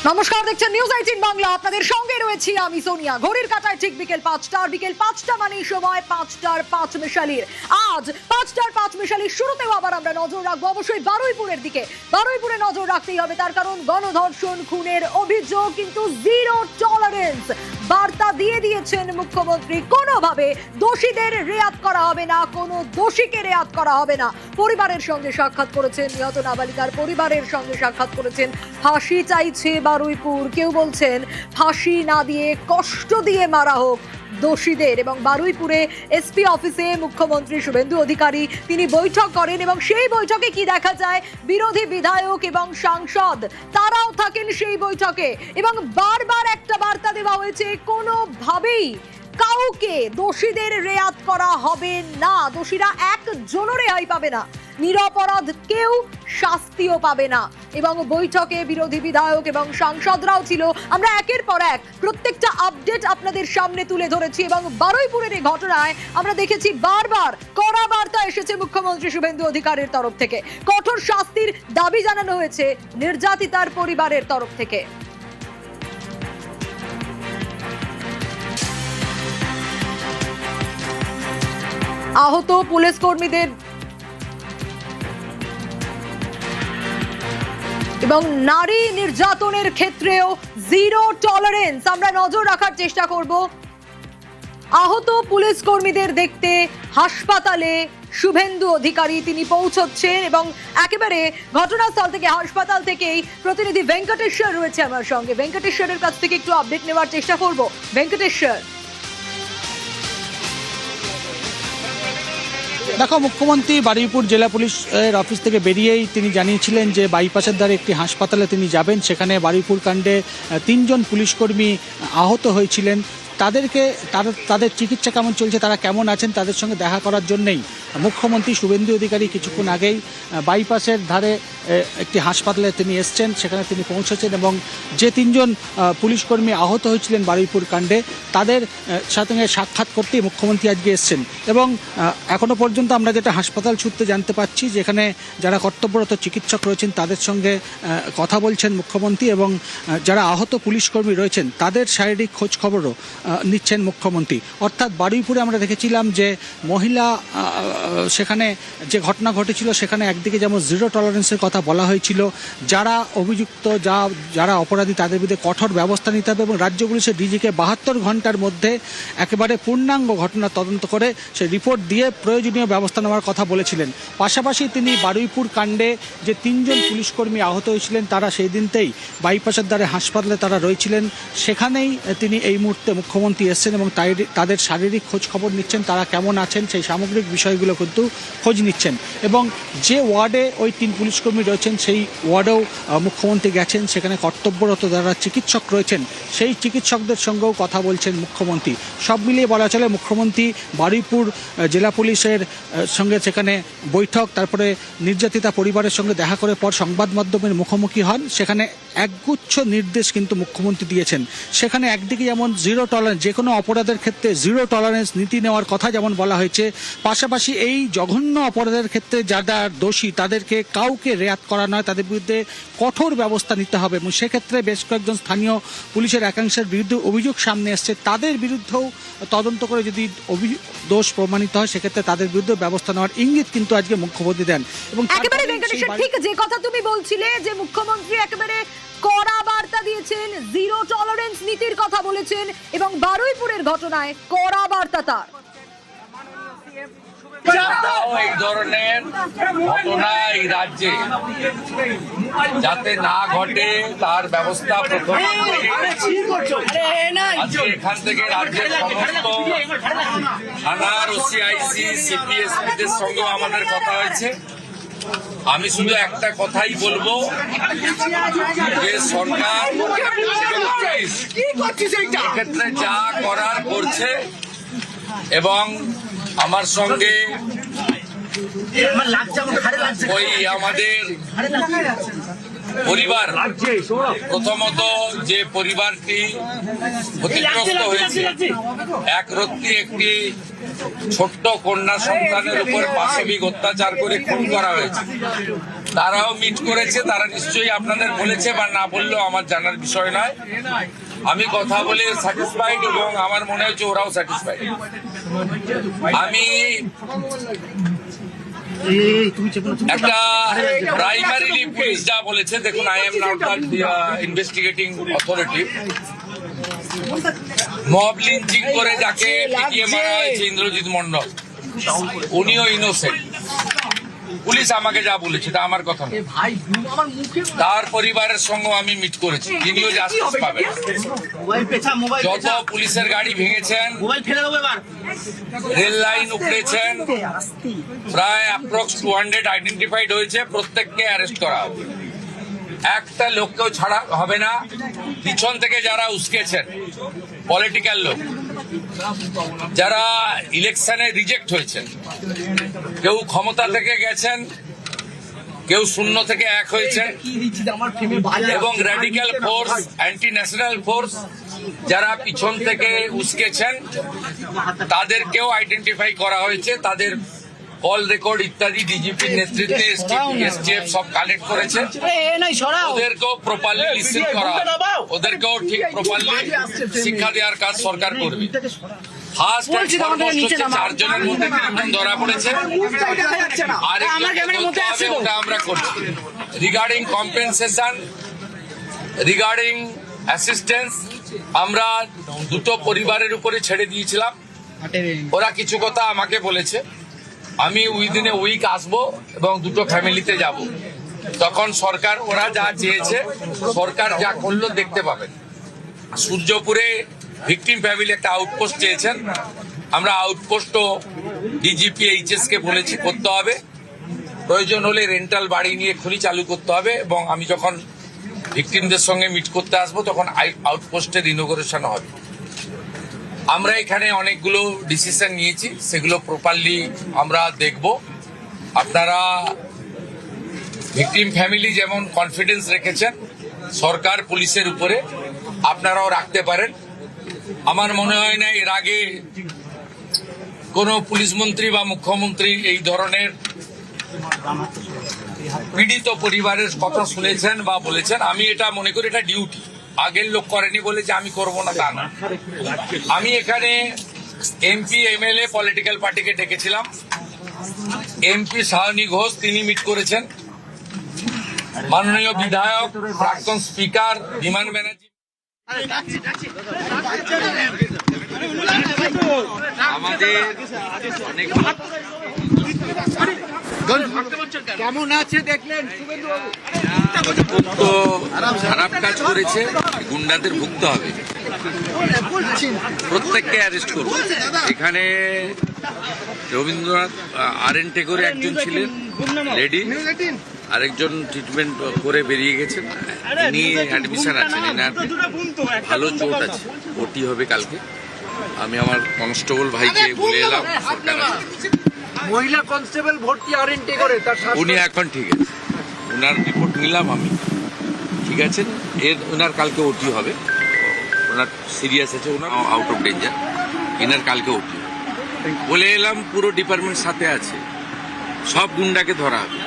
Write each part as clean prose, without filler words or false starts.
নমস্কার, দেখছেন নিউজ 18 বাংলা। আপনাদের সঙ্গে রয়েছি আমি সোনিয়া। ঘড়ির কাঁটায় ঠিক বিকেল 5টা মানে সময় 5টার 5 মিশালির। আজ 5টার 5 মিশালির শুরুতেও আবার আমরা নজর রাখবো অবশ্যই বারুইপুরের দিকে। বারুইপুরে নজর রাখতেই হবে, তার কারণ গণধর্ষণ খুনের অভিযোগ কিন্তু জিরো টলারেন্স বার্তা দিয়ে দিয়েছেন মুখ্যমন্ত্রী। কোনোভাবে দোষীদের রেয়াত করা হবে না, কোনো দোষীকে রেয়াত করা হবে না। পরিবারের সঙ্গে সাক্ষাৎ করেছেন, নিহত নাবালিকার পরিবারের সঙ্গে সাক্ষাৎ করেছেন। ফাঁসি চাইছে বারুইপুর, কেউ বলছেন ফাঁসি না দিয়ে কষ্ট দিয়ে মারা হোক দোষীদের। এবং বারুইপুরে এসপি অফিসে মুখ্যমন্ত্রী শুভেন্দু অধিকারী তিনি বৈঠক করেন এবং সেই বৈঠকে কি দেখা যায়, বিরোধী বিধায়ক এবং সাংসদ তারাও থাকেন সেই বৈঠকে এবং বারবার একটা বার্তা দেওয়া হয়েছে, কোনোভাবেই কাউকে দোষীদের রেয়াত করা হবে না, দোষীরা একজনও রেহাই পাবে না, নিরপরাধ কেউ শাস্তিও পাবে না। এবং বৈঠকে বিরোধী বিধায়ক এবং সাংসদরাও ছিল। আমরা একের পর এক প্রত্যেকটা আপডেট আপনাদের সামনে তুলে ধরেছি এবং বারুইপুরের এই ঘটনায় আমরা দেখেছি বারবার কড়া বার্তা এসেছে মুখ্যমন্ত্রী শুভেন্দু অধিকারীর তরফ থেকে। কঠোর শাস্তির দাবি জানানো হয়েছে নির্যাতিতার পরিবারের তরফ থেকে। আহত পুলিশ কর্মীদের এবং নারী নির্যাতনের ক্ষেত্রেও জিরো টলারেন্স আমরা নজর রাখার চেষ্টা করব। আহত পুলিশ কর্মীদের দেখতে হাসপাতালে শুভেন্দু অধিকারী তিনি পৌঁছচ্ছেন এবং একেবারে ঘটনাস্থল থেকে, হাসপাতাল থেকেই প্রতিনিধি ভেঙ্কটেশ্বর রয়েছে আমার সঙ্গে। ভেঙ্কটেশ্বরের কাছ থেকে একটু আপডেট নেওয়ার চেষ্টা করব। ভেঙ্কটেশ্বর, দেখো, মুখ্যমন্ত্রী বারুইপুর জেলা পুলিশের অফিস থেকে বেরিয়েই তিনি জানিয়েছিলেন যে বাইপাসের ধারে একটি হাসপাতালে তিনি যাবেন। সেখানে বারুইপুর কাণ্ডে 3 জন পুলিশকর্মী আহত হয়েছিলেন। তাদের চিকিৎসা কেমন চলছে, তারা কেমন আছেন, তাদের সঙ্গে দেখা করার জন্যই মুখ্যমন্ত্রী শুভেন্দু অধিকারী কিছুক্ষণ আগেই বাইপাসের ধারে একটি হাসপাতালে তিনি এসছেন, সেখানে তিনি পৌঁছেছেন এবং যে 3 জন পুলিশকর্মী আহত হয়েছিলেন বারুইপুর কাণ্ডে তাদের সঙ্গে সাক্ষাৎ করতেই মুখ্যমন্ত্রী আজকে এসছেন। এবং এখনও পর্যন্ত আমরা যেটা হাসপাতাল সূত্রে জানতে পারছি, যেখানে যারা কর্তব্যরত চিকিৎসক রয়েছেন তাদের সঙ্গে কথা বলছেন মুখ্যমন্ত্রী এবং যারা আহত পুলিশকর্মী রয়েছেন তাদের শারীরিক খোঁজ খবরও নিচ্ছেন মুখ্যমন্ত্রী। অর্থাৎ বারুইপুরে আমরা দেখেছিলাম যে মহিলা সেখানে যে ঘটনা ঘটেছিল সেখানে একদিকে যেমন জিরো টলারেন্সের কথা বলা হয়েছিল, যারা অভিযুক্ত যারা অপরাধী তাদের বিরুদ্ধে কঠোর ব্যবস্থা নিতে হবে এবং রাজ্য পুলিশের ডিজিকে 72 ঘন্টার মধ্যে একেবারে পূর্ণাঙ্গ ঘটনা তদন্ত করে সেই রিপোর্ট দিয়ে প্রয়োজনীয় ব্যবস্থা নেওয়ার কথা বলেছিলেন। পাশাপাশি তিনি বারুইপুর কাণ্ডে যে 3 জন পুলিশকর্মী আহত হয়েছিলেন তারা সেই দিনতেই বাইপাসের দ্বারে হাসপাতালে তারা রয়েছিলেন, সেখানেই তিনি এই মুহূর্তে মুখ্যমন্ত্রী এসছেন এবং তাদের শারীরিক খোঁজ খবর নিচ্ছেন, তারা কেমন আছেন সেই সামগ্রিক বিষয়গুলো কিন্তু খোঁজ নিচ্ছেন। এবং যে ওয়ার্ডে ওই 3 পুলিশকর্মী রয়েছেন সেই ওয়ার্ডেও মুখ্যমন্ত্রী গেছেন, সেখানে কর্তব্যরত যারা চিকিৎসক রয়েছেন সেই চিকিৎসকদের সঙ্গেও কথা বলছেন মুখ্যমন্ত্রী। সব মিলিয়ে বলা চলে মুখ্যমন্ত্রী বারুইপুর জেলা পুলিশের সঙ্গে সেখানে বৈঠক, তারপরে নির্যাতিতা পরিবারের সঙ্গে দেখা করে পর সংবাদ মাধ্যমের মুখোমুখি হন। সেখানে একগুচ্ছ নির্দেশ কিন্তু মুখ্যমন্ত্রী দিয়েছেন। সেখানে একদিকে যেমন জিরো টলারেন্স, যে কোনো অপরাধের ক্ষেত্রে জিরো টলারেন্স নীতি নেওয়ার কথা যেমন বলা হয়েছে, পাশাপাশি এই জঘন্য অপরাধের ক্ষেত্রে যারা দোষী তাদেরকে কাউকে রেয়াত করা নয়, তাদের বিরুদ্ধে কঠোর ব্যবস্থা নিতে হবে এবং সেক্ষেত্রে বেশ কয়েকজন স্থানীয় পুলিশের একাংশের বিরুদ্ধে অভিযোগ সামনে এসছে, তাদের বিরুদ্ধেও তদন্ত করে যদি দোষ প্রমাণিত হয় সেক্ষেত্রে তাদের বিরুদ্ধে ব্যবস্থা নেওয়ার ইঙ্গিত কিন্তু আজকে মুখ্যমন্ত্রী দেন। এবং একেবারে ভেঙ্কটেশ্বর, ঠিক যে কথা তুমি বলছিলে যে মুখ্যমন্ত্রী একেবারে কড়া বার্তা দিয়েছেন, জিরো টলারেন্স নীতির কথা বলেছেন এবং বারুইপুরের ঘটনায় কড়া বার্তা তার। এই ধরনের ঘটনা এই রাজ্যে যাতে না ঘটে তার ব্যবস্থা প্রথম আজকে এখান থেকে রাজ্যের সমস্ত থানার ওসিআইসি সিপিএসপিদের সঙ্গে আমাদের কথা হয়েছে। আমি শুধু একটা কথাই বলবো যে সরকার এক্ষেত্রে যা করার করছে এবং আমার সঙ্গে ওই আমাদের পরিবার, প্রথমত যে পরিবারটি ক্ষতিগ্রস্ত হয়েছে, এক রত্তি একটি ছোট্ট কন্যা সন্তানের উপর পাশবিক অত্যাচার করে খুন করা হয়েছে, তারাও মিট করেছে, তারা নিশ্চয়ই আপনাদের বলেছে বা না বললেও আমার জানার বিষয় নয়। আমি কথা বলে স্যাটিসফাইড এবং আমার মনে হচ্ছে ওরাও স্যাটিসফাইড। আমি একটা প্রাইমারিলি পুলিশ যা বলেছে, দেখুন, I am not the investigating authority. Mob lynching করে যাকে পিটিয়ে মারা হয়েছে ইন্দ্রজিৎ মন্ডল, উনিও ইনোসেন্ট। পুলিশ আমাকে যা বলেছে তা আমার কথা নয়। তার পরিবারের সঙ্গে আমি মিট করেছি, তিনিও জাস্টিস পাবেন। যত পুলিশের গাড়ি ভেঙেছেন, রেল লাইন উপড়েছেন, প্রায় অ্যাপ্রক্স 200 আইডেন্টিফাইড হয়েছে, প্রত্যেককে অ্যারেস্ট করা হবে। একটা লোককেও ছাড়া হবে না। পিছন থেকে যারা উস্কেছেন, পলিটিক্যাল লোক যারা ইলেকশনে রিজেক্ট হয়েছেন, কেউ ক্ষমতা থেকে গেছেন, কেউ শূন্য থেকে এক হয়েছেন, এবং radical force, anti national force যারা পিছন থেকে উস্কেছেন, তাদেরকেও আইডেন্টিফাই করা হয়েছে। তাদের কল রেকর্ড ইত্যাদি ডিজিপির নেতৃত্বে এসটিএফ সব কালেক্ট করেছে। ওদেরকেও প্রপারলি লিসেন করা, ওদেরকেও ঠিক প্রপারলি শিক্ষা দেওয়ার কাজ সরকার করবে। ফার্স্ট এন্ড ফরমোস্ট হচ্ছে 4 জনের মধ্যে 3 জন ধরা পড়েছে, আর ওটা আমরা করছি। রিগার্ডিং কম্পেনসেশন, রিগার্ডিং অ্যাসিস্ট্যান্স, আমরা 2টো পরিবারের উপরে ছেড়ে দিয়েছিলাম। ওরা কিছু কথা আমাকে বলেছে, আমি উইদিন এ উইক আসবো এবং 2টো ফ্যামিলিতে যাব। তখন সরকার, ওরা যা চেয়েছে সরকার যা করলো দেখতে পাবেন। সূর্যপুরে ভিকটিম ফ্যামিলি একটা আউটপোস্ট চেয়েছেন, আমরা আউটপোস্টও ডিজিপি এইচএস কে বলেছি করতে হবে। প্রয়োজন হলে রেন্টাল বাড়ি নিয়ে খনি চালু করতে হবে, এবং আমি যখন ভিকটিমদের সঙ্গে মিট করতে আসবো তখন আউটপোস্টের ইনোগ্রেশন হবে। আমরা এখানে অনেকগুলো ডিসিশন নিয়েছি, সেগুলো প্রপারলি আমরা দেখব। আপনারা ভিকটিম ফ্যামিলি যেমন কনফিডেন্স রেখেছেন সরকার পুলিশের উপরে, আপনারাও রাখতে পারেন। আমার মনে হয় না এর আগে কোনো পুলিশ মন্ত্রী বা মুখ্যমন্ত্রী এই ধরনের পীড়িত পরিবারের কথা শুনেছেন বা বলেছেন। আমি এটা মনে করি এটা ডিউটি, আগের লোক করেনি বলে যে আমি করব না তা না। আমি এখানে এমপি, এমএলএ, পলিটিক্যাল পার্টিকে ডেকেছিলাম। এমপি সায়নী ঘোষ তিনি মিট করেছেন, মাননীয় বিধায়ক, প্রাক্তন স্পিকার বিমান ব্যানার্জি। আমাদের অনেক কেমন আছে দেখলেন তো খারাপ কাজ করেছে, গুন্ডাদের ভুগতে হবে, প্রত্যেককে অ্যারেস্ট করব। এখানে রবীন্দ্রনাথ RN টেগোরে একজন ছিলেন লেডি, আরেকজন ট্রিটমেন্ট করে বেরিয়ে গেছেন, ইনি অ্যাডমিশন আছেন, এনার ভালো চোট আছে, ভর্তি হবে কালকে। আমি আমার কনস্টেবল ভাইকে বলে এলাম সরকার মহিলা কনস্টেবল ভর্তি RN টেগোরে, তার উনি এখন ঠিক আছে, ওনার রিপোর্ট নিলাম আমি, ঠিক আছেন। ওনার কালকে ওটি হবে, ওনার সিরিয়াস আছে, ওনার আউট অফ ডেঞ্জার, এনার কালকে ওটি বলে এলাম। পুরো ডিপার্টমেন্ট সাথে আছে, সব গুন্ডাকে ধরা হবে।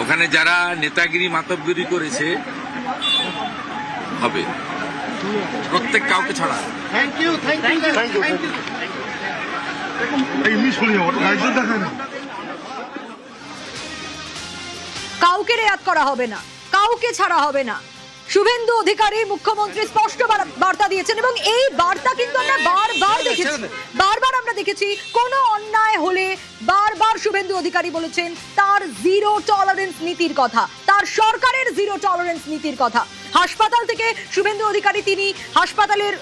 ওখানে যারা নেতাগিরি মাতব্বরি করেছে হবে, প্রত্যেক কাউকে ছাড়া। Thank you. কাউকে রেয়াত করা হবে না, কাউকে ছাড়া হবে না। শুভেন্দু অধিকারী মুখ্যমন্ত্রী স্পষ্ট বার্তা দিয়েছেন, এবং এই বার্তা কিন্তু আমরা বারবার আমরা দেখেছি। কোনো অন্যায় হলে বারবার শুভেন্দু অধিকারী বলেছেন তার 0 টলারেন্স নীতির কথা, তার সরকারের 0 টলারেন্স নীতির কথা। হাসপাতাল থেকে শুভেন্দু অধিকারী তিনি হাসপাতালের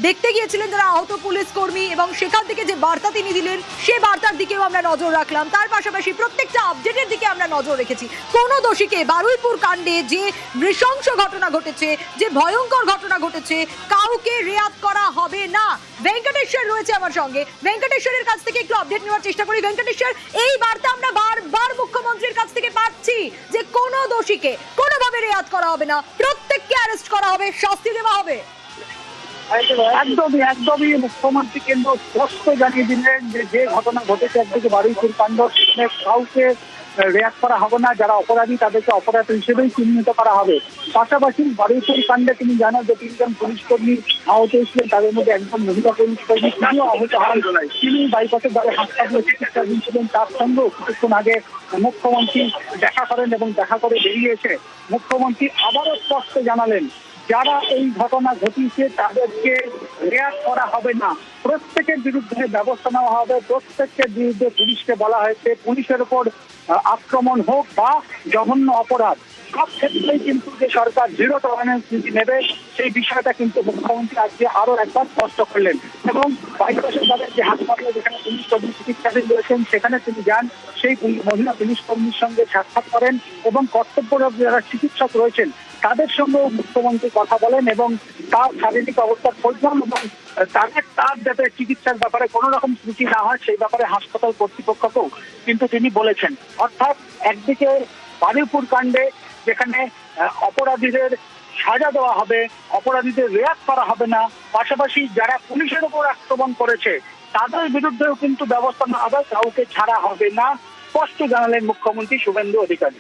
দেখতে গিয়েছিলেন যারা আহত পুলিশ কর্মী, এবং সেখান থেকে যে বার্তা তিনি দিলেন সে বার্তার দিকেও আমরা নজর রাখলাম। তার পাশাপাশি প্রত্যেকটা আপডেটের দিকে আমরা নজর রেখেছি। কোন দোষীকে বারুইপুর কাণ্ডে যে নৃশংস ঘটনা ঘটেছে, যে ভয়ঙ্কর ঘটনা ঘটেছে, কাউকে রেয়াত করা হবে না। ভেঙ্কটেশ্বর রয়েছে আমার সঙ্গে, ভেঙ্কটেশ্বরের কাছ থেকে একটু আপডেট নেওয়ার চেষ্টা করি। ভেঙ্কটেশ্বর, এই বার্তা আমরা বারবার মুখ্যমন্ত্রীর কাছ থেকে পাচ্ছি যে কোনো দোষীকে কোনোভাবে রেয়াত করা হবে না, প্রত্যেককে অ্যারেস্ট করা হবে, শাস্তি দেওয়া হবে। একদমই মুখ্যমন্ত্রী কেন্দ্র স্পষ্ট জানিয়ে দিলেন যে ঘটনা ঘটেছে একদিকে বারুইপুর কাণ্ড, কাউকে রেয়াক্ট করা হবে না, যারা অপরাধী তাদেরকে অপরাধী হিসেবেই চিহ্নিত করা হবে। পাশাপাশি বারুইপুর কাণ্ডে তিনি জানান যে 3 জন পুলিশ কর্মী আহত হয়েছিলেন, তাদের মধ্যে একজন মহিলা পুলিশ কর্মী তিনিও আহত হন। তিনি বাইপাসের দ্বারা হাসপাতালে চিকিৎসাধীন ছিলেন। তার সঙ্গেও কিছুক্ষণ আগে মুখ্যমন্ত্রী দেখা করেন এবং দেখা করে বেরিয়ে এসে মুখ্যমন্ত্রী আবারও স্পষ্ট জানালেন যারা এই ঘটনা ঘটিয়েছে তাদেরকে রেয়াক্ট করা হবে না, প্রত্যেকের বিরুদ্ধে ব্যবস্থা নেওয়া হবে। প্রত্যেকের বিরুদ্ধে পুলিশকে বলা হয়েছে পুলিশের উপর আক্রমণ হোক বা জঘন্য অপরাধ সব ক্ষেত্রেই কিন্তু যে সরকার জিরো টলারেন্স নীতি নেবে সেই বিষয়টা কিন্তু মুখ্যমন্ত্রী আজকে আরো একবার স্পষ্ট করলেন। এবং বাইপাসের দ্বারা যে হাসপাতালে যেখানে পুলিশ কর্মী চিকিৎসাধীন রয়েছেন সেখানে তিনি যান, সেই মহিলা পুলিশ কর্মীর সঙ্গে সাক্ষাৎ করেন এবং কর্তব্যরত যারা চিকিৎসক রয়েছেন তাদের সঙ্গেও মুখ্যমন্ত্রী কথা বলেন এবং তার শারীরিক অবস্থার খোঁজ নেন এবং তার যাতে চিকিৎসার ব্যাপারে কোনো রকম ত্রুটি না হয় সেই ব্যাপারে হাসপাতাল কর্তৃপক্ষকেও কিন্তু তিনি বলেছেন। অর্থাৎ একদিকে বারুইপুর কাণ্ডে যেখানে অপরাধীদের সাজা দেওয়া হবে, অপরাধীদের রেয়াক্ট করা হবে না, পাশাপাশি যারা পুলিশের উপর আক্রমণ করেছে তাদের বিরুদ্ধেও কিন্তু ব্যবস্থা নেওয়া হবে, কাউকে ছাড়া হবে না, স্পষ্ট জানালেন মুখ্যমন্ত্রী শুভেন্দু অধিকারী।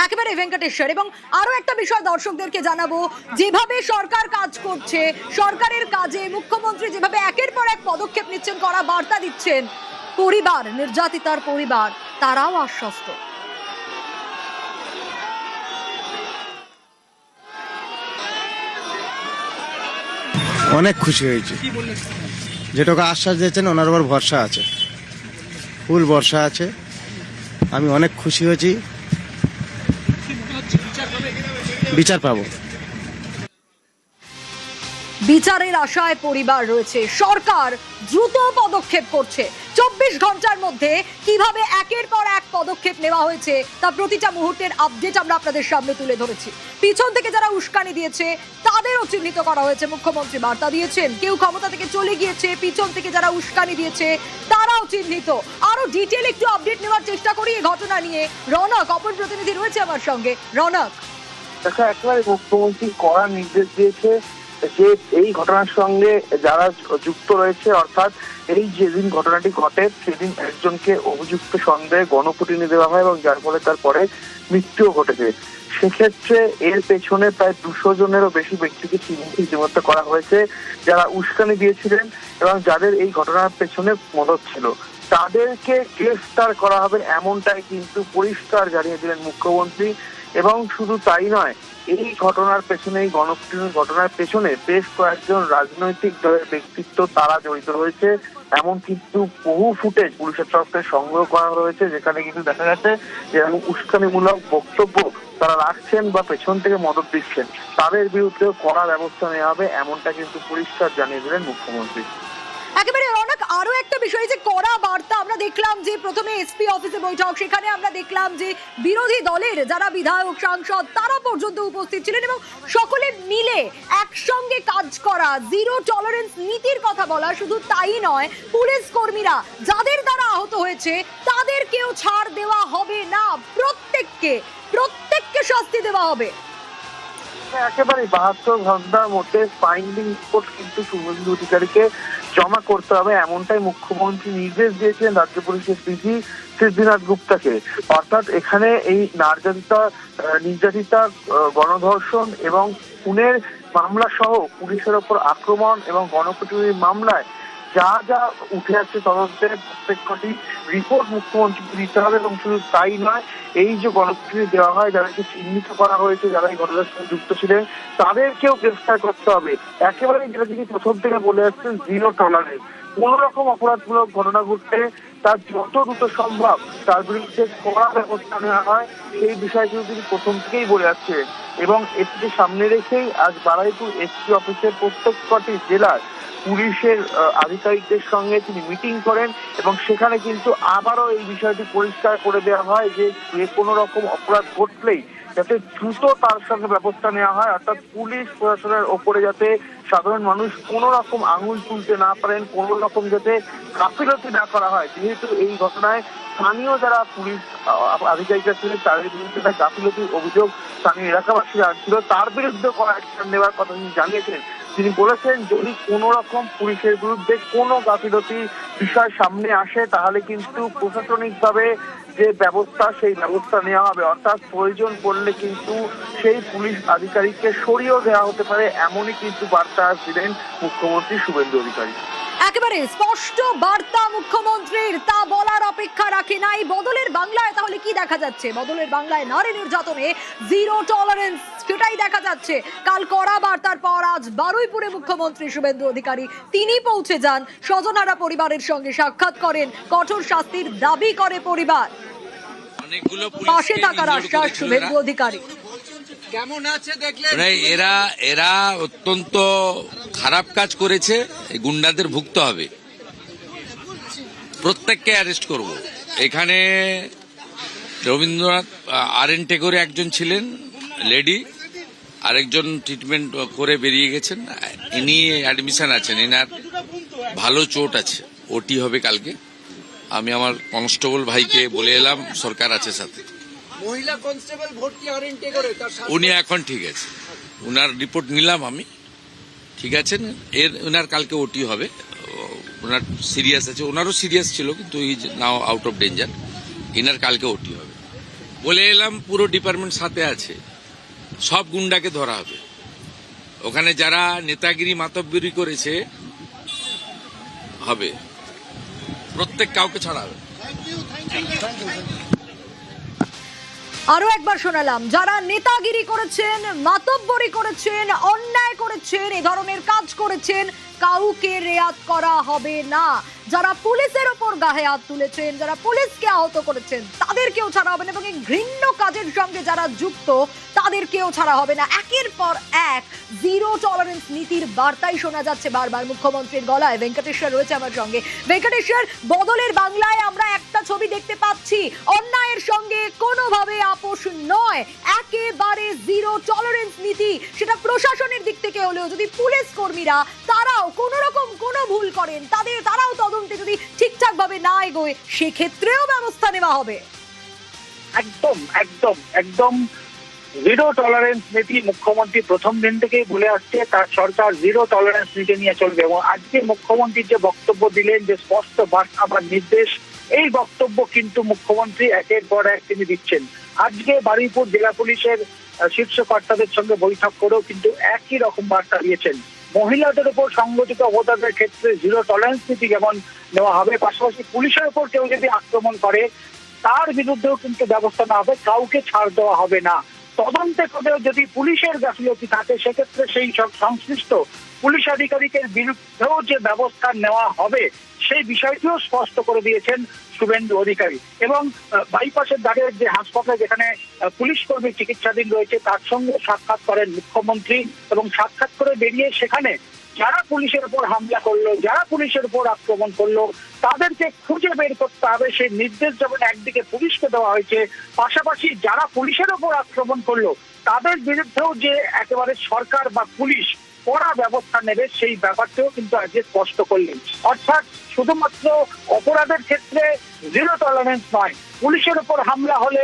একেবারে ভেঙ্কটেশ্বর। এবং আরো একটা বিষয় দর্শকদেরকে জানাবো, যেভাবে সরকার কাজ করছে, সরকারের কাজে মুখ্যমন্ত্রী যেভাবে একের পর এক পদক্ষেপ নিচ্ছেন, কড়া বার্তা দিচ্ছেন, পরিবার, নির্যাতিতার পরিবার তারাও আশ্বস্ত। অনেক খুশি হয়েছে, যেটুকু আশ্বাস দিয়েছেন ওনার উপর ভরসা আছে, ফুল ভরসা আছে। আমি অনেক খুশি হয়েছি, বিচার পাবো। বিচারের আশায় পরিবার রয়েছে, সরকার দ্রুত পদক্ষেপ করছে। 24 ঘন্টার মধ্যে কিভাবে একের পর এক পদক্ষেপ নেওয়া হয়েছে তা প্রতিটা মুহূর্তের আপডেট আমরা আপনাদের সামনে তুলে ধরেছি। পিছন থেকে যারা উস্কানি দিয়েছে তাদেরও চিহ্নিত করা হয়েছে, মুখ্যমন্ত্রী বার্তা দিয়েছেন। কেউ ক্ষমতা থেকে চলে গিয়েছে, পিছন থেকে যারা উস্কানি দিয়েছে তারাও চিহ্নিত। আরো ডিটেল একটু আপডেট নেওয়ার চেষ্টা করি এই ঘটনা নিয়ে। রনক, অপর প্রতিনিধি রয়েছে আমার সঙ্গে। রনক, দেখা একেবারে মুখ্যমন্ত্রী কড়া নির্দেশ দিয়েছে যে এই ঘটনার সঙ্গে যারা যুক্ত রয়েছে, অর্থাৎ এই যেদিন ঘটনাটি ঘটে সেদিন একজনকে অভিযুক্ত সন্দেহে গণপিটুনি দেওয়া হয় এবং যার ফলে তারপরে মৃত্যুও ঘটেছে। সেক্ষেত্রে এর পেছনে প্রায় 200 জনেরও বেশি ব্যক্তিকে চিহ্নিত করা হয়েছে যারা উস্কানি দিয়েছিলেন এবং যাদের এই ঘটনার পেছনে মদত ছিল। তাদেরকে গ্রেফতার করা হবে এমনটাই কিন্তু পরিষ্কার জানিয়ে দিলেন মুখ্যমন্ত্রী। এবং শুধু তাই নয়, এই ঘটনার পেছনে, এই গণপিটুনির ঘটনার পেছনে বেশ কয়েকজন রাজনৈতিক দলের ব্যক্তিত্ব তারা জড়িত রয়েছে এমন কিন্তু বহু ফুটেজ পুলিশের তরফ থেকে সংগ্রহ করা হয়েছে, যেখানে কিন্তু দেখা যাচ্ছে যে উস্কানিমূলক বক্তব্য তারা রাখছেন বা পেছন থেকে মদত দিচ্ছেন, তাদের বিরুদ্ধে কড়া ব্যবস্থা নেওয়া হবে এমনটা কিন্তু পরিষ্কার জানিয়ে দিলেন মুখ্যমন্ত্রী। একেবারে রনক, আরো একটা বিষয় যে কড়া বার্তা আমরা দেখলাম যে প্রথমে এসপি অফিসে বৈঠক, সেখানে আমরা দেখলাম যে বিরোধী দলের যারা বিধায়ক, সাংসদ তারা পর্যন্ত উপস্থিত ছিলেন এবং সকলে মিলে একসঙ্গে কাজ করা, জিরো টলারেন্স নীতির কথা বলা। শুধু তাই নয়, পুলিশ কর্মীরা যাদের দ্বারা আহত হয়েছে তাদেরকেও ছাড় দেওয়া হবে না, প্রত্যেককে শাস্তি দেওয়া হবে। একেবারে 72 ঘন্টার মধ্যে ফাইন্ডিং রিপোর্ট কিন্তু শুভেন্দু অধিকারীকে জমা করতে হবে এমনটাই মুখ্যমন্ত্রী নির্দেশ দিয়েছেন রাজ্য পুলিশের ডিজি সিদ্ধিনাথ গুপ্তাকে। অর্থাৎ এখানে এই নির্যাতিতা, গণধর্ষণ এবং খুনের মামলা সহ পুলিশের ওপর আক্রমণ এবং গণপিটুনির মামলায় যা যা উঠে আসছে তদন্তের প্রত্যেকটি রিপোর্ট মুখ্যমন্ত্রীকে দিতে হবে। এবং শুধু তাই নয়, এই যে গণপিটুনি দেওয়া হয় যাদেরকে চিহ্নিত করা হয়েছে, যারা এই ঘটনার সঙ্গে যুক্ত ছিলেন তাদেরকেও গ্রেফতার করতে হবে। একেবারে যেটা তিনি প্রথম থেকে বলে আসছেন, জিরো টলারেন্স। কোন রকম অপরাধমূলক ঘটনা ঘটতে তার যত দ্রুত সম্ভব তার বিরুদ্ধে কড়া ব্যবস্থা নেওয়া হয় সেই বিষয়গুলো তিনি প্রথম থেকেই বলে আসছেন। এবং এটিকে সামনে রেখেই আজ বারুইপুর এসপি অফিসের প্রত্যেকটি জেলার পুলিশের আধিকারিকদের সঙ্গে তিনি মিটিং করেন এবং সেখানে কিন্তু আবারও এই বিষয়টি পরিষ্কার করে দেওয়া হয় যে কোনো রকম অপরাধ ঘটলেই যাতে দ্রুত তার সঙ্গে ব্যবস্থা নেওয়া হয়। অর্থাৎ পুলিশ প্রশাসনের ওপরে যাতে সাধারণ মানুষ কোনো রকম আঙুল তুলতে না পারেন, কোনো রকম যাতে গাফিলতি না করা হয়। যেহেতু এই ঘটনায় স্থানীয় যারা পুলিশ আধিকারিকরা ছিলেন তাদের বিরুদ্ধে গাফিলতির অভিযোগ স্থানীয় এলাকাবাসীরা ছিল, তার বিরুদ্ধে কড়া অ্যাকশন নেওয়ার কথা তিনি জানিয়েছেন। তিনি বলেছেন যদি কোনো রকম পুলিশের বিরুদ্ধে কোনো গাফিলতি বিষয় সামনে আসে তাহলে কিন্তু প্রশাসনিকভাবে যে ব্যবস্থা, সেই ব্যবস্থা নেওয়া হবে। অর্থাৎ প্রয়োজন পড়লে কিন্তু সেই পুলিশ আধিকারিককে সরিয়েও দেওয়া হতে পারে, এমনই কিন্তু বার্তা দিলেন মুখ্যমন্ত্রী শুভেন্দু অধিকারী। একেবারে স্পষ্ট বার্তা মুখ্যমন্ত্রীর, তা বলার অপেক্ষা রাখে নাই। বদলের বাংলায় তাহলে কি দেখা যাচ্ছে? বদলের বাংলায় নারী নির্যাতনে জিরো টলারেন্স, সেটাই দেখা যাচ্ছে। কাল কড়া বার্তার পর আজ বারুইপুরে মুখ্যমন্ত্রী শুভেন্দু অধিকারী তিনি পৌঁছে যান, স্বজনহারা পরিবারের সঙ্গে সাক্ষাৎ করেন, কঠোর শাস্তির দাবি করে পরিবার, পাশে থাকার আশ্বাস শুভেন্দু অধিকারী। কেমন আছে দেখলেন? এরা অত্যন্ত খারাপ কাজ করেছে, এই গুন্ডাদের ভুগতে হবে, প্রত্যেককে অ্যারেস্ট করব। এখানে রবীন্দ্রনাথ RN টেগোরে একজন ছিলেন লেডি, আরেকজন ট্রিটমেন্ট করে বেরিয়ে গেছেন, ইনি অ্যাডমিশন আছেন, এনার ভালো চোট আছে, ওটি হবে কালকে। আমি আমার কনস্টেবল ভাইকে বলে এলাম, সরকার আছে সাথে। মহিলা কনস্টেবল ভর্তি RN টেগোরে, তার উনি এখন ঠিক আছে, উনার রিপোর্ট নিলাম আমি, ঠিক আছেন। উনার কালকে ওটি হবে, ওনার সিরিয়াস আছে, ওনারও সিরিয়াস ছিল কিন্তু is now out of danger. এনার কালকে ওটি হবে বলে এলাম, পুরো ডিপার্টমেন্ট সাথে আছে, সব গুন্ডাকে ধরা হবে। ওখানে যারা নেতাগিরি মাতব্বরি করেছে হবে, প্রত্যেক কাউকে ছাড়া হবে। আরো একবার শোনালাম, যারা নেতাগিরি করেছেন, মাতব্বরি করেছেন, অন্যায় করেছেন, এ ধরনের কাজ করেছেন, কাউকে রেয়াত করা হবে না। যারা পুলিশের ওপর গায়ে হাত তুলেছেন, যারা পুলিশকে আহত করেছেন, তাদেরকেও ছাড়া হবে না, এবং এই ঘৃণ্য কাজের সঙ্গে যারা যুক্ত তাদেরকেও ছাড়া হবে না। একের পর এক জিরো টলারেন্স নীতির বার্তাই শোনা যাচ্ছে বারবার মুখ্যমন্ত্রীর গলায়। ভেঙ্কটেশ্বর রয়েছে আমার সঙ্গে। ভেঙ্কটেশ্বর, বদলের বাংলায় আমরা একটা ছবি দেখতে পাচ্ছি, অন্যায়ের সঙ্গে কোনোভাবে আপোষ নয়, একেবারে জিরো টলারেন্স নীতি। সেটা প্রশাসনের দিক থেকে হলেও, যদি পুলিশ কর্মীরা তারাও কোনো রকম কোনো ভুল করেন, তারাও তদন্তে যদি ঠিকঠাক ভাবে না এগোয়, সেক্ষেত্রেও ব্যবস্থা নেওয়া হবে। একদম একদম একদম জিরো টলারেন্স নীতি মুখ্যমন্ত্রী প্রথম দিন থেকেই বলে আসছে, তার সরকার জিরো টলারেন্স নীতি নিয়ে চলবে। এবং আজকে মুখ্যমন্ত্রী যে বক্তব্য দিলেন, যে স্পষ্ট বার্তা বা নির্দেশ, এই বক্তব্য কিন্তু মুখ্যমন্ত্রী একের পর এক তিনি দিচ্ছেন। আজকে বারুইপুর জেলা পুলিশের শীর্ষ কর্তাদের সঙ্গে বৈঠক করেও কিন্তু একই রকম বার্তা দিয়েছেন। মহিলাদের উপর সংগঠিত অপরাধের ক্ষেত্রে জিরো টলারেন্স নীতি যেমন নেওয়া হবে, পাশাপাশি পুলিশের উপর কেউ যদি আক্রমণ করে তার বিরুদ্ধেও কিন্তু ব্যবস্থা নেওয়া হবে, কাউকে ছাড় দেওয়া হবে না। তদন্তে করেও যদি পুলিশের গাফিলতি থাকে, সেক্ষেত্রে সেই সব সংশ্লিষ্ট পুলিশ আধিকারিকের বিরুদ্ধেও যে ব্যবস্থা নেওয়া হবে, সেই বিষয়টিও স্পষ্ট করে দিয়েছেন শুভেন্দু অধিকারী। এবং বাইপাসের ধারে যে হাসপাতাল যেখানে পুলিশ কর্মী চিকিৎসাধীন রয়েছে, তার সঙ্গে সাক্ষাৎ করেন মুখ্যমন্ত্রী, এবং সাক্ষাৎ করে বেরিয়ে সেখানে যারা পুলিশের উপর হামলা করলো, যারা পুলিশের উপর আক্রমণ করলো, তাদেরকে খুঁজে বের করতে হবে, সেই নির্দেশ যেমন একদিকে পুলিশকে দেওয়া হয়েছে, পাশাপাশি যারা পুলিশের উপর আক্রমণ করলো তাদের বিরুদ্ধেও যে একেবারে সরকার বা পুলিশ কড়া ব্যবস্থা নেবে, সেই ব্যাপারটাও কিন্তু আজকে স্পষ্ট করলেন। অর্থাৎ শুধুমাত্র অপরাধের ক্ষেত্রে জিরো টলারেন্স নয়, পুলিশের উপর হামলা হলে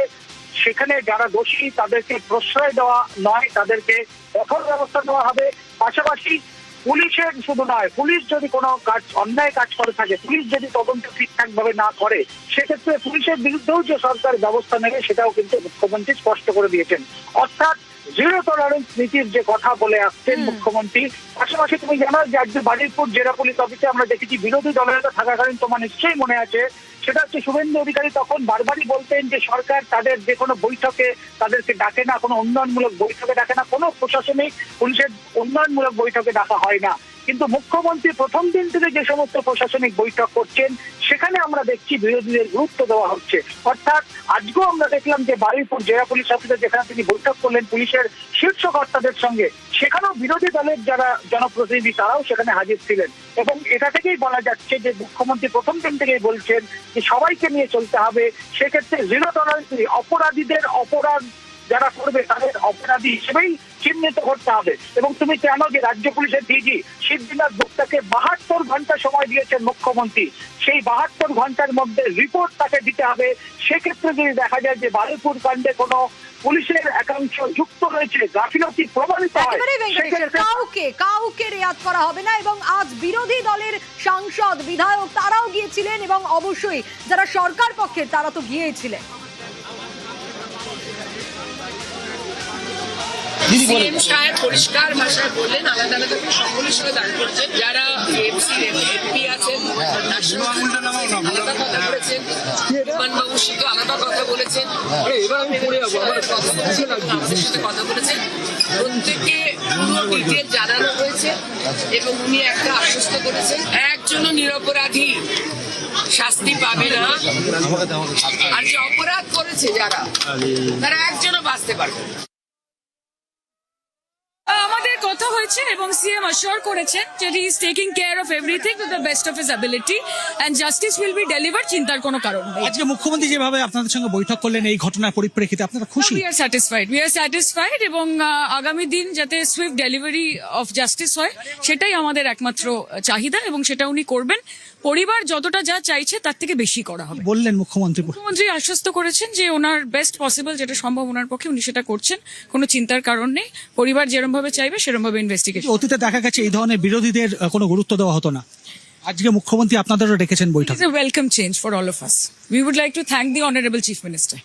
সেখানে যারা দোষী তাদেরকে প্রশ্রয় দেওয়া নয়, তাদেরকে কঠোর ব্যবস্থা নেওয়া হবে। পাশাপাশি পুলিশের শুধু নয়, পুলিশ যদি কোনো কাজ অন্যায় কাজ করে থাকে, পুলিশ যদি তদন্ত ঠিকঠাক ভাবে না করে, সেক্ষেত্রে পুলিশের বিরুদ্ধেও যে সরকার ব্যবস্থা নেবে, সেটাও কিন্তু মুখ্যমন্ত্রী স্পষ্ট করে দিয়েছেন। অর্থাৎ জিরো টলারেন্স নীতির যে কথা বলে আসছেন মুখ্যমন্ত্রী। পাশাপাশি তুমি জানো যে আজকে বারুইপুর জেলা পুলিশ অফিসে আমরা দেখেছি বিরোধী দলের থাকাকালীন, তোমার নিশ্চয়ই মনে আছে, সেটা হচ্ছে শুভেন্দু অধিকারী তখন বারবারই বলতেন যে সরকার তাদের যে কোনো বৈঠকে তাদেরকে ডাকে না, কোনো উন্নয়নমূলক বৈঠকে ডাকে না, কোনো প্রশাসনিক পুলিশের উন্নয়নমূলক বৈঠকে ডাকা হয় না। কিন্তু মুখ্যমন্ত্রী প্রথম দিন থেকে যে সমস্ত প্রশাসনিক বৈঠক করছেন, সেখানে আমরা দেখছি বিরোধীদের গুরুত্ব দেওয়া হচ্ছে। অর্থাৎ আজকেও আমরা দেখলাম যে বারুইপুর জেলা পুলিশ অফিসে যেখানে তিনি বৈঠক করলেন পুলিশের শীর্ষ কর্তাদের সঙ্গে, সেখানেও বিরোধী দলের যারা জনপ্রতিনিধি তারাও সেখানে হাজির ছিলেন। এবং এটা থেকেই বলা যাচ্ছে যে মুখ্যমন্ত্রী প্রথম দিন থেকেই বলছেন যে সবাইকে নিয়ে চলতে হবে, সেক্ষেত্রে জিরো টলারেন্স, অপরাধীদের অপরাধ যারা করবে তাদের অপরাধী হিসেবেই চিহ্নিত করতে হবে। এবং তুমি জানো যে রাজ্য পুলিশের ডিজি সিদ্ধিনাথ গুপ্তাকে 72 ঘন্টা সময় দিয়েছেন মুখ্যমন্ত্রী, সেই 72 ঘন্টার মধ্যে রিপোর্ট তাকে দিতে হবে। সেক্ষেত্রে যদি দেখা যায় যে বারুইপুর কাণ্ডে কোনো পুলিশের একাংশ যুক্ত রয়েছে, গাফিলতি প্রমাণিত হয়, একেবারেই ভেঙ্কটেশ্বর, সেক্ষেত্রে কাউকে রেয়াত করা হবে না। এবং আজ বিরোধী দলের সাংসদ বিধায়ক তারাও গিয়েছিলেন এবং অবশ্যই যারা সরকার পক্ষের তারা তো গিয়েছিলেন। সিএম সাহেব পরিষ্কার ভাষায় বললেন আলাদা আলাদা করে সকলের সঙ্গে দাঁড় করছেন, যারা এমপি আছেন আলাদা কথা বলেছেন, বিমানবাবু সাথে আলাদা কথা বলেছেন, আমাদের সাথে কথা বলেছেন, প্রত্যেককে পুরো ডিটেল জানানো হয়েছে এবং উনি একটা আশ্বস্ত করেছেন একজনও নিরপরাধী শাস্তি পাবে না, আর যে অপরাধ করেছে যারা তারা একজনও বাঁচতে পারবে না। আমাদের কথা হয়েছে এবং সিএম অ্যাসিওর করেছেন যে he is taking care of everything to the best of his ability and justice will be delivered, চিন্তার কোনো কারণ নেই। আজকে মুখ্যমন্ত্রী যেভাবে আপনাদের সঙ্গে বৈঠক করলেন এই ঘটনার পরিপ্রেক্ষিতে আপনারা খুশি? উই আর স্যাটিসফাইড এবং আগামী দিন যাতে সুইফট ডেলিভারি অফ জাস্টিস হয় সেটাই আমাদের একমাত্র চাহিদা এবং সেটা উনি করবেন। পরিবার যতটা যা চাইছে তার থেকে বেশি করা হবে বললেন মুখ্যমন্ত্রী। মুখ্যমন্ত্রী আশ্বস্ত করেছেন যে ওনার বেস্ট পসিবল যেটা সম্ভব ওনার পক্ষে উনি সেটা করছেন, কোনো চিন্তার কারণ নেই। পরিবার যেরকম ভাবে চাইবে সেরকম ভাবে ইনভেস্টিগেশন। অতীতে দেখা গেছে এই ধরনের বিরোধীদের কোনো গুরুত্ব দেওয়া হতো না, আজকে মুখ্যমন্ত্রী আপনাদেরও ডেকেছেন বৈঠক। It's a welcome change for all of us. We would like to thank the Honorable Chief Minister.